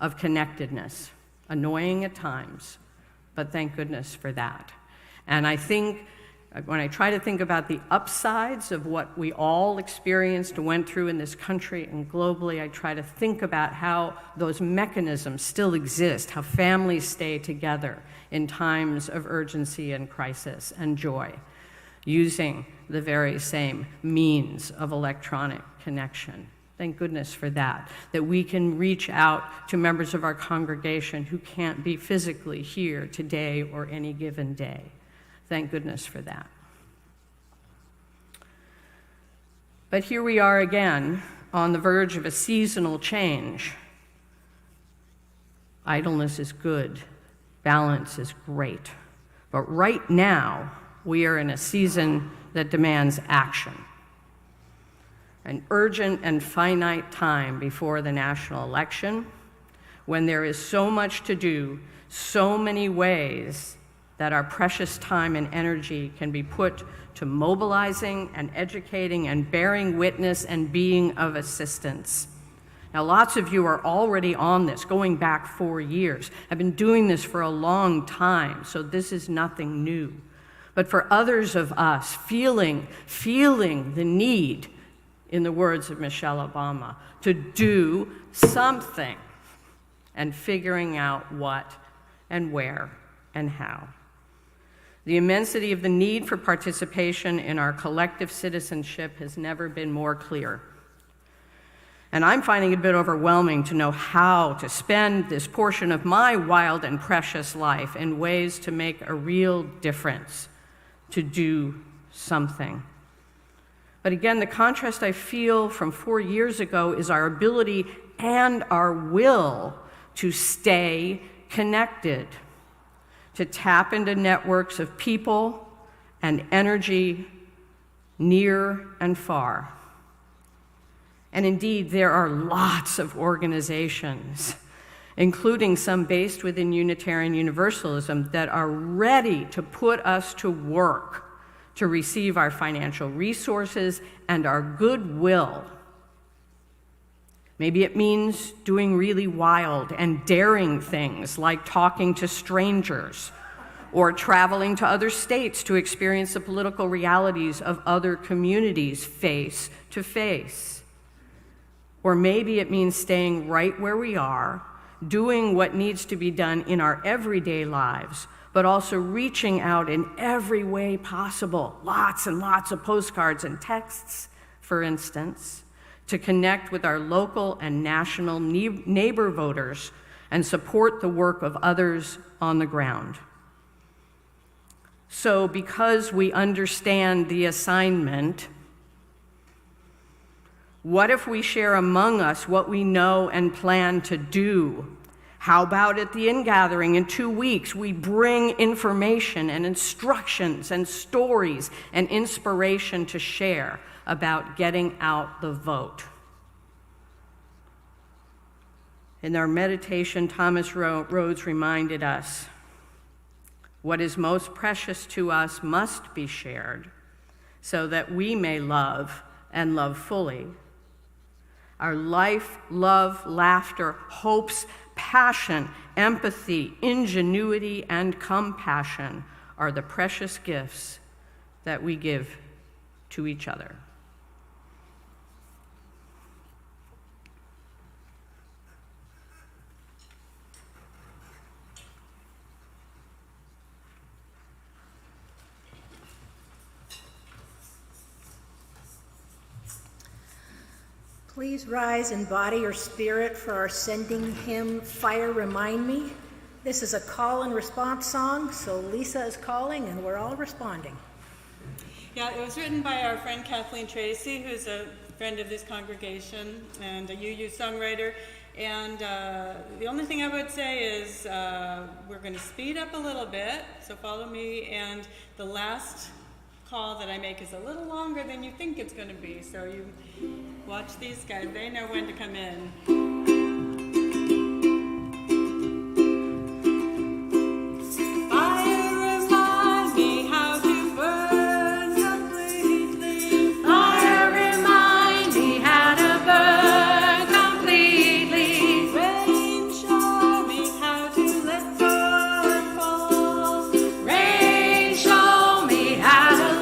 of connectedness, annoying at times, but thank goodness for that. And I think When I try to think about the upsides of what we all experienced and went through in this country and globally, I try to think about how those mechanisms still exist, how families stay together in times of urgency and crisis and joy, using the very same means of electronic connection. Thank goodness for that we can reach out to members of our congregation who can't be physically here today or any given day. Thank goodness for that. But here we are again on the verge of a seasonal change. Idleness is good, balance is great. But right now, we are in a season that demands action. An urgent and finite time before the national election, when there is so much to do, so many ways that our precious time and energy can be put to mobilizing and educating and bearing witness and being of assistance. Now, lots of you are already on this, going back 4 years. I've been doing this for a long time, so this is nothing new. But for others of us, feeling the need, in the words of Michelle Obama, to do something, and figuring out what and where and how. The immensity of the need for participation in our collective citizenship has never been more clear. And I'm finding it a bit overwhelming to know how to spend this portion of my wild and precious life in ways to make a real difference, to do something. But again, the contrast I feel from 4 years ago is our ability and our will to stay connected, to tap into networks of people and energy near and far. And indeed, there are lots of organizations, including some based within Unitarian Universalism, that are ready to put us to work to receive our financial resources and our goodwill. Maybe it means doing really wild and daring things like talking to strangers or traveling to other states to experience the political realities of other communities face to face. Or maybe it means staying right where we are, doing what needs to be done in our everyday lives, but also reaching out in every way possible, lots and lots of postcards and texts, for instance, to connect with our local and national neighbor voters and support the work of others on the ground. So, because we understand the assignment, what if we share among us what we know and plan to do? How about at the ingathering in 2 weeks, we bring information and instructions and stories and inspiration to share about getting out the vote. In our meditation, Thomas Rhodes reminded us, what is most precious to us must be shared so that we may love and love fully. Our life, love, laughter, hopes, passion, empathy, ingenuity, and compassion are the precious gifts that we give to each other. Please rise in body or spirit for our sending hymn, Fire Remind Me. This is a call and response song, so Lisa is calling and we're all responding. Yeah, it was written by our friend Kathleen Tracy, who's a friend of this congregation and a UU songwriter. And the only thing I would say is we're going to speed up a little bit, so follow me. And the last call that I make is a little longer than you think it's going to be. So you watch these guys. They know when to come in. Show me how to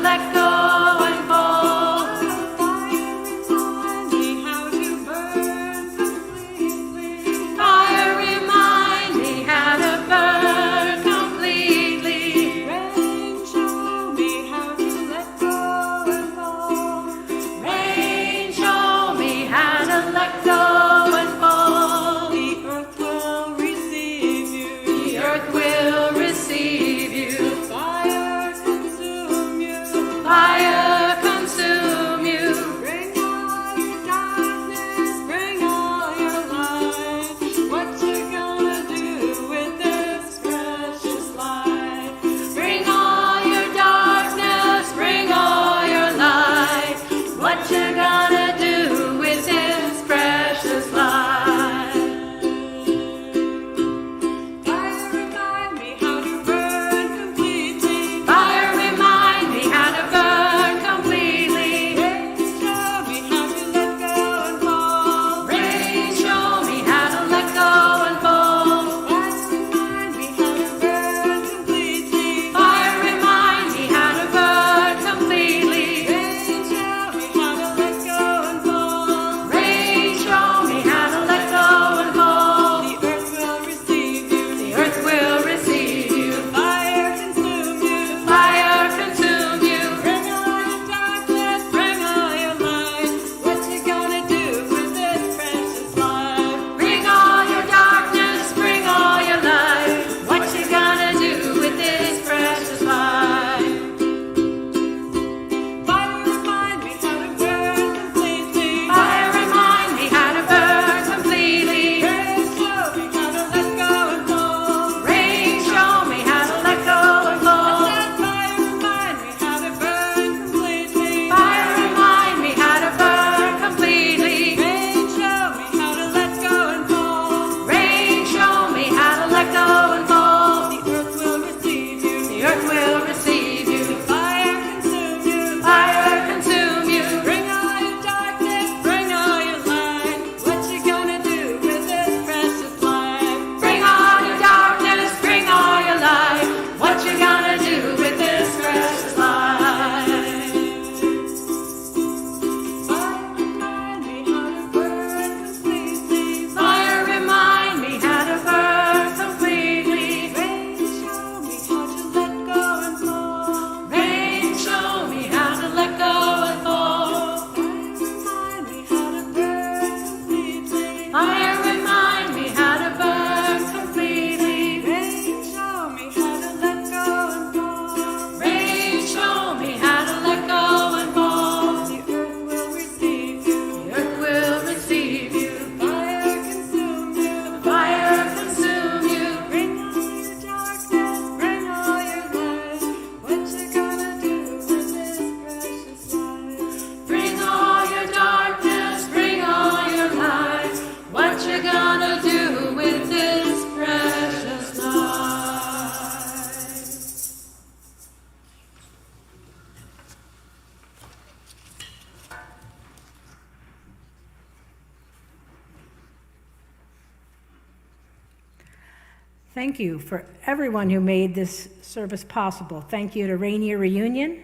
Thank you for everyone who made this service possible. Thank you to Rainier Reunion,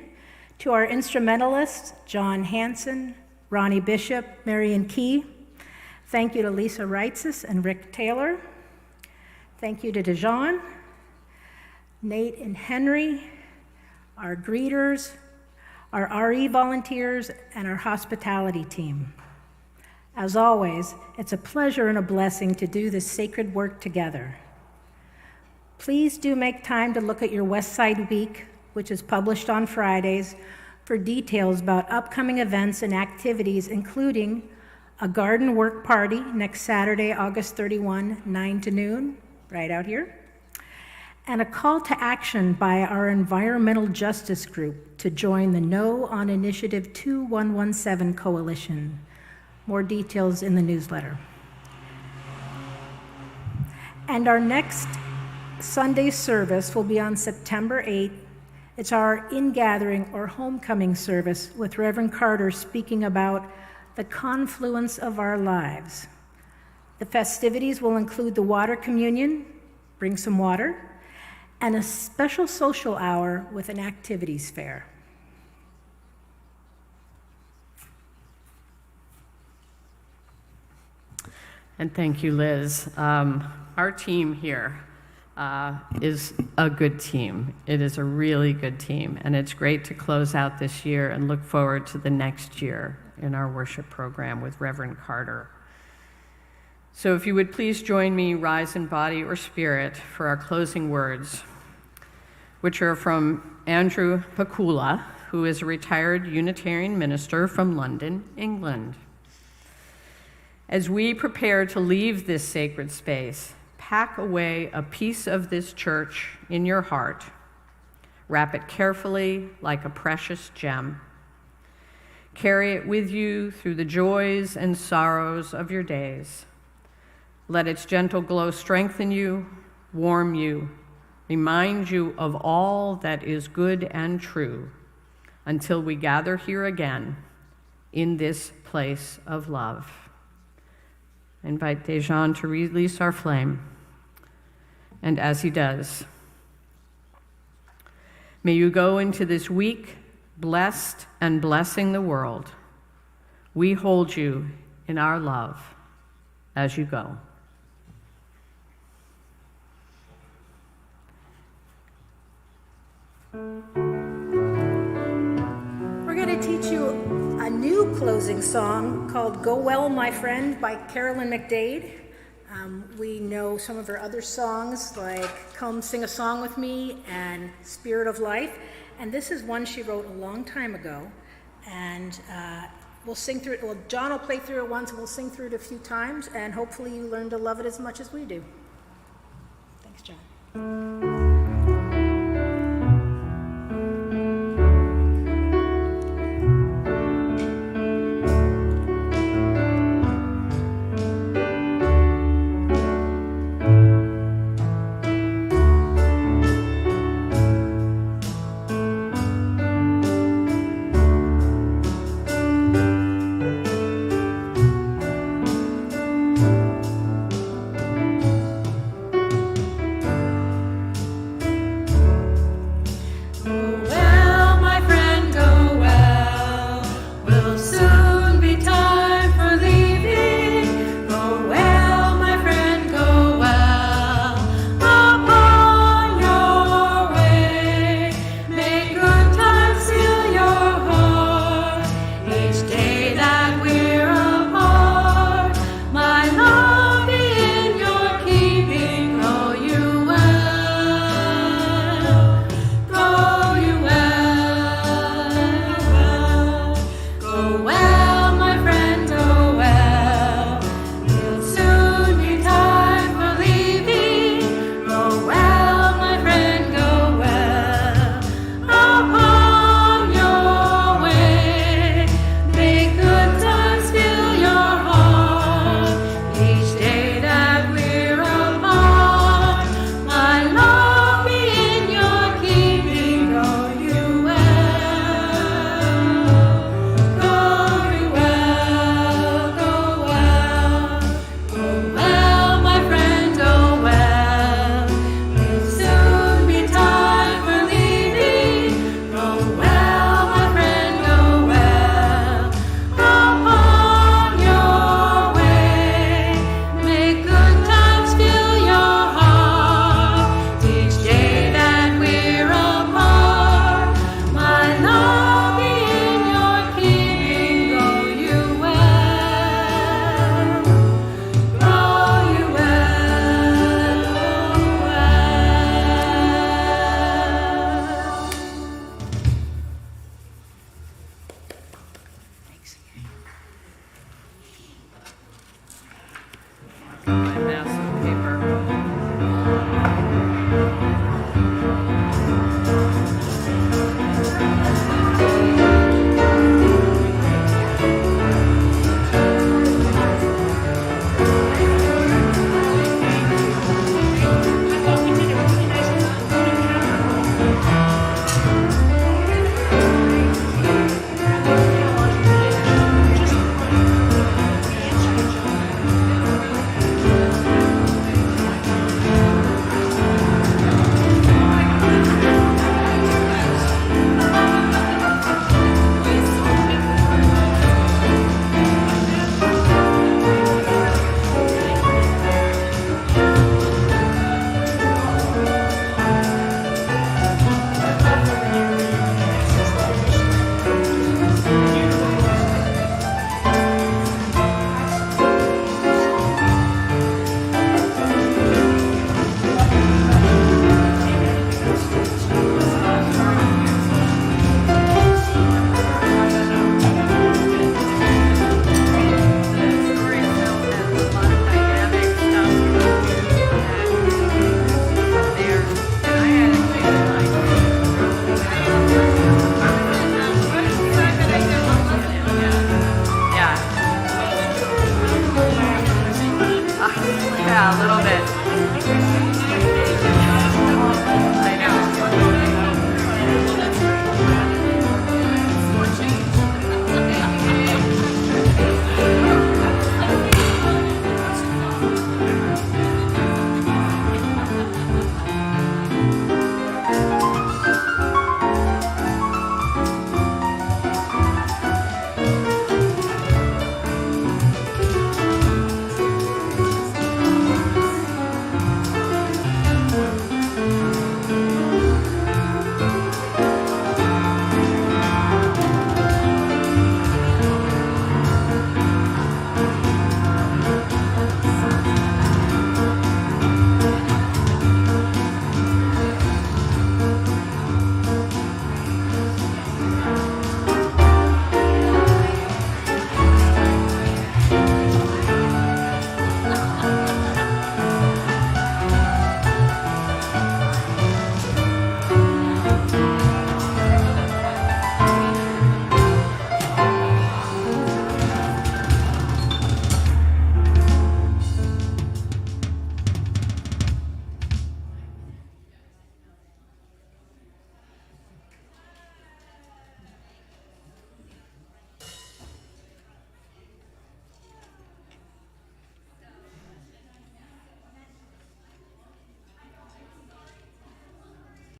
to our instrumentalists, John Hanson, Ronnie Bishop, Marion Key. Thank you to Lisa Reitzes and Rick Taylor. Thank you to Dejan, Nate and Henry, our greeters, our RE volunteers, and our hospitality team. As always, it's a pleasure and a blessing to do this sacred work together. Please do make time to look at your West Side Week, which is published on Fridays, for details about upcoming events and activities, including a garden work party next Saturday, August 31, 9 to noon, right out here, and a call to action by our environmental justice group to join the No on Initiative 2117 Coalition. More details in the newsletter. And our next Sunday service will be on September 8th. It's our in-gathering or homecoming service with Reverend Carter speaking about the confluence of our lives. The festivities will include the water communion, bring some water, and a special social hour with an activities fair. And thank you, Liz. Our team here is a good team. It is a really good team, and it's great to close out this year and look forward to the next year in our worship program with Reverend Carter. So if you would please join me, rise in body or spirit, for our closing words, which are from Andrew Bucklew, who is a retired Unitarian minister from London, England. As we prepare to leave this sacred space, pack away a piece of this church in your heart. Wrap it carefully like a precious gem. Carry it with you through the joys and sorrows of your days. Let its gentle glow strengthen you, warm you, remind you of all that is good and true until we gather here again in this place of love. I invite Dejan to release our flame. And as he does, may you go into this week blessed and blessing the world. We hold you in our love as you go. We're going to teach you a new closing song called Go Well, My Friend by Carolyn McDade. We know some of her other songs like Come Sing a Song With Me and Spirit of Life. And this is one she wrote a long time ago. And we'll sing through it. Well, John will play through it once and we'll sing through it a few times. And hopefully you learn to love it as much as we do. Thanks, John.